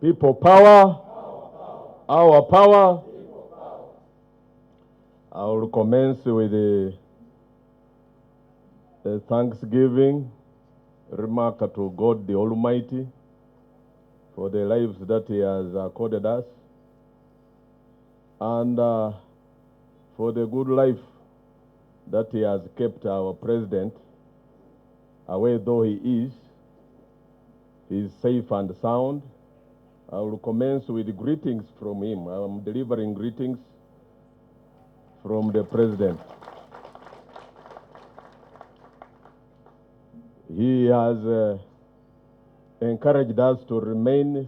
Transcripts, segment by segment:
People power. Our power. I will commence with a thanksgiving remark to God the Almighty for the lives that He has accorded us and for the good life that He has kept our president, away though he is safe and sound. I will commence with greetings from him. I am delivering greetings from the president. He has encouraged us to remain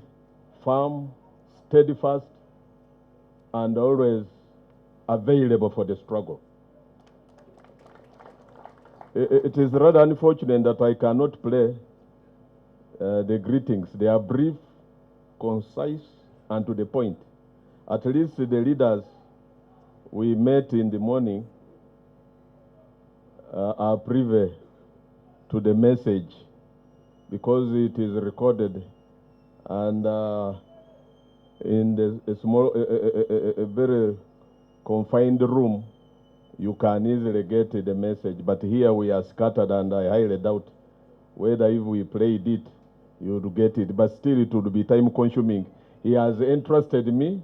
firm, steadfast, and always available for the struggle. It is rather unfortunate that I cannot play the greetings. They are brief, concise, and to the point. At least the leaders we met in the morning are privy to the message because it is recorded and in a small, a very confined room, you can easily get the message. But here we are scattered, and I highly doubt whether if we played it, you would get it. But still, it would be time-consuming. He has entrusted me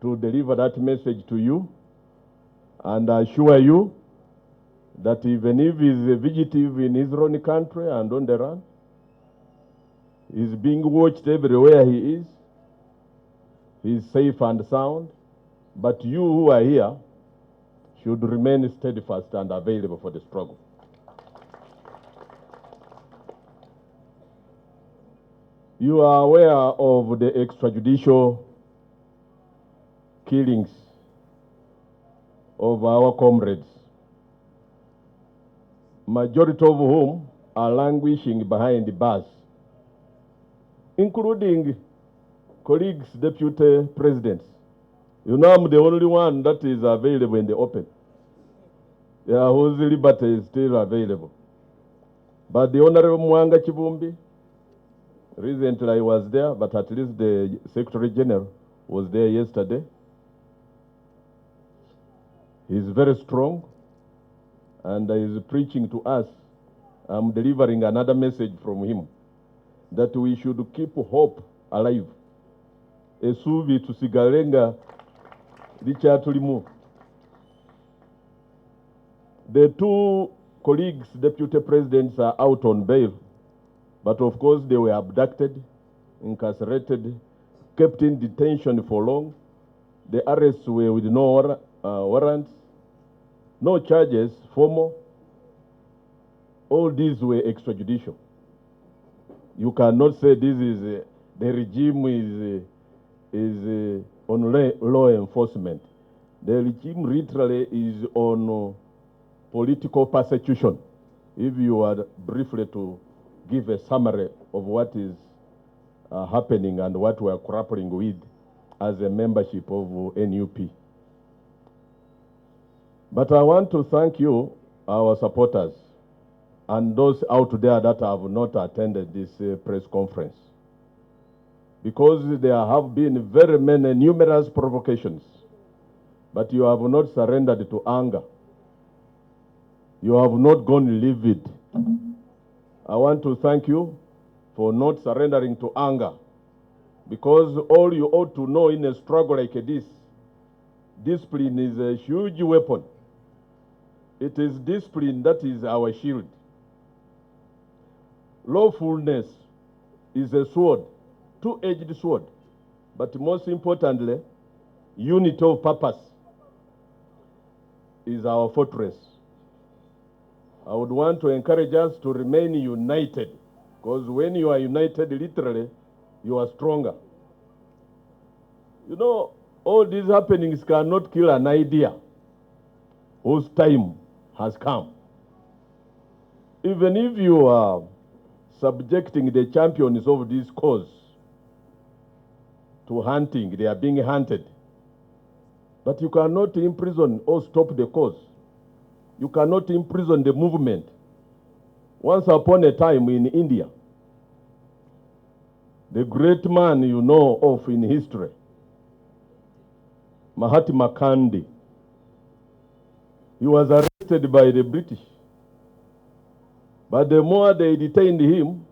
to deliver that message to you, and I assure you that even if he is a fugitive in his own country and on the run, he is being watched everywhere he is. He is safe and sound. But you who are here should remain steadfast and available for the struggle. You are aware of the extrajudicial killings of our comrades, majority of whom are languishing behind the bars, including colleagues, deputy presidents. You know, I'm the only one that is available in the open. Yeah, whose liberty is still available. But the Honorable Mwanga Chibumbi, recently I was there, but at least the Secretary General was there yesterday. He's very strong, and he's preaching to us. I'm delivering another message from him, that we should keep hope alive. Esubi tusigalenga lichatulimu. The two colleagues, deputy presidents, are out on bail, but of course they were abducted, incarcerated, kept in detention for long. The arrests were with no warrants, no charges, formal. All these were extrajudicial. You cannot say this is the regime is on law enforcement. The regime literally is on political persecution. If you are briefly to give a summary of what is happening and what we are grappling with as a membership of NUP. But I want to thank you, our supporters, and those out there that have not attended this press conference, because there have been very many numerous provocations, but you have not surrendered to anger. You have not gone livid. I want to thank you for not surrendering to anger, because all you ought to know in a struggle like this, discipline is a huge weapon. It is discipline that is our shield. Lawfulness is a sword, two-edged sword, but most importantly, unity of purpose is our fortress. I would want to encourage us to remain united, because when you are united, literally, you are stronger. You know, all these happenings cannot kill an idea whose time has come. Even if you are subjecting the champions of this cause to hunting, they are being hunted. But you cannot imprison or stop the cause. You cannot imprison the movement. Once upon a time in India, The great man you know of in history, Mahatma Gandhi, he was arrested by the British. But the more they detained him,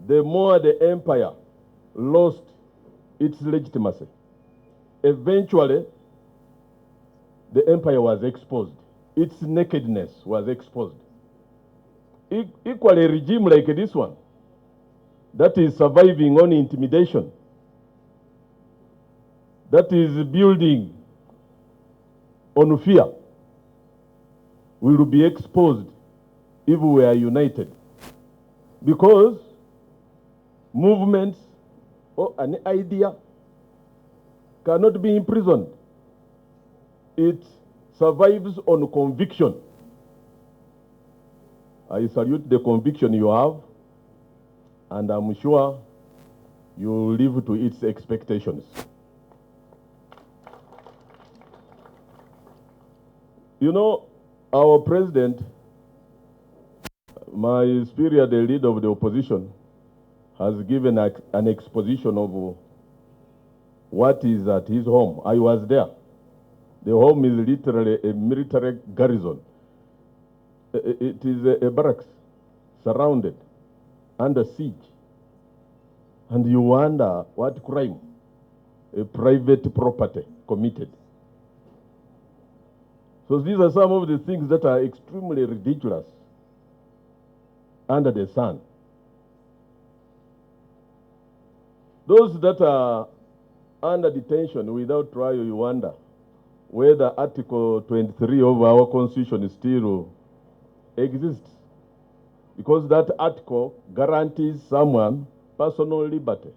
the more the empire lost its legitimacy. Eventually, the empire was exposed. Its nakedness was exposed. Equally, a regime like this one, that is surviving on intimidation, that is building on fear, will be exposed if we are united. Because movements or an idea cannot be imprisoned. It survives on conviction. I salute the conviction you have, and I'm sure you will live to its expectations. You know, our president, my superior, the leader of the opposition, has given an exposition of what is at his home. I was there. The home is literally a military garrison. It is a barracks surrounded, under siege. And you wonder what crime a private property committed. So these are some of the things that are extremely ridiculous under the sun. Those that are under detention without trial, you wonder whether Article 23 of our Constitution still exists. Because that article guarantees someone personal liberty.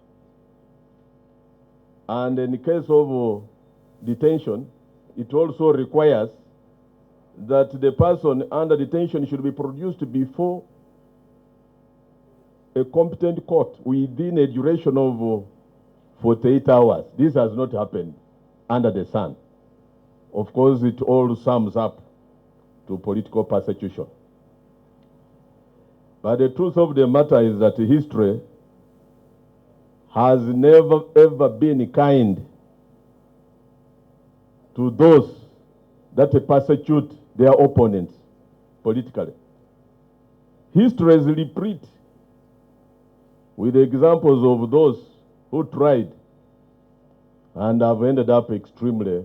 And in the case of detention, it also requires that the person under detention should be produced before a competent court within a duration of 48 hours. This has not happened under the sun. Of course, it all sums up to political persecution. But the truth of the matter is that history has never ever been kind to those that persecute their opponents politically. History is replete with examples of those who tried and have ended up extremely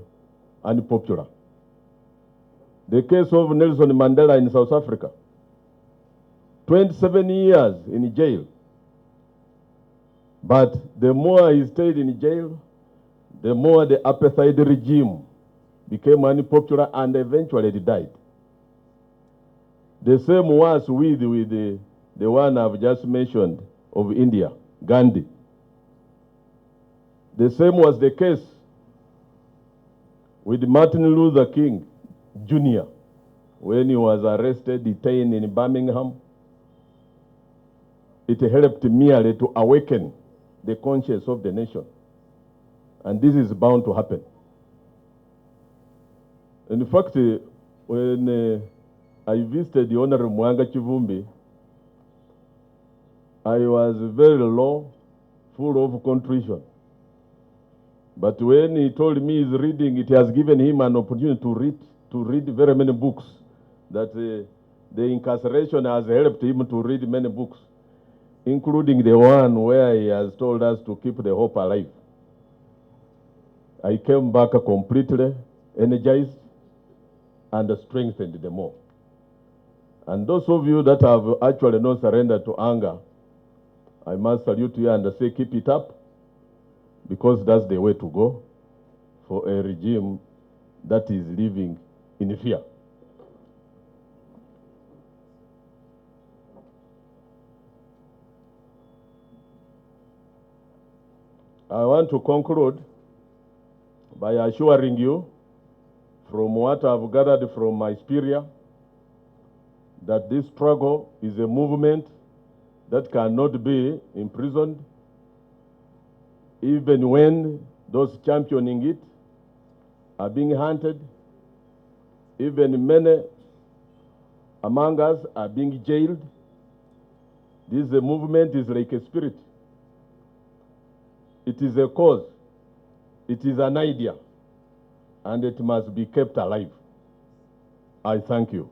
unpopular. The case of Nelson Mandela in South Africa, 27 years in jail. But the more he stayed in jail, the more the apartheid regime became unpopular and eventually he died. The same was with the one I've just mentioned of India, Gandhi. The same was the case with Martin Luther King Jr. when he was arrested, detained in Birmingham. It helped merely to awaken the conscience of the nation. And this is bound to happen. In fact, when I visited the Honorable Mwanga Chivumbi, I was very low, full of contrition. But when he told me he's reading, it has given him an opportunity to read very many books. That the incarceration has helped him to read many books, including the one where he has told us to keep the hope alive. I came back completely energized and strengthened the more. And those of you that have actually not surrendered to anger, I must salute you and say keep it up, because that's the way to go for a regime that is living in fear. I want to conclude by assuring you, from what I've gathered from my experience, that this struggle is a movement that cannot be imprisoned, even when those championing it are being hunted, even many among us are being jailed. This movement is like a spirit. It is a cause, it is an idea, and it must be kept alive. I thank you.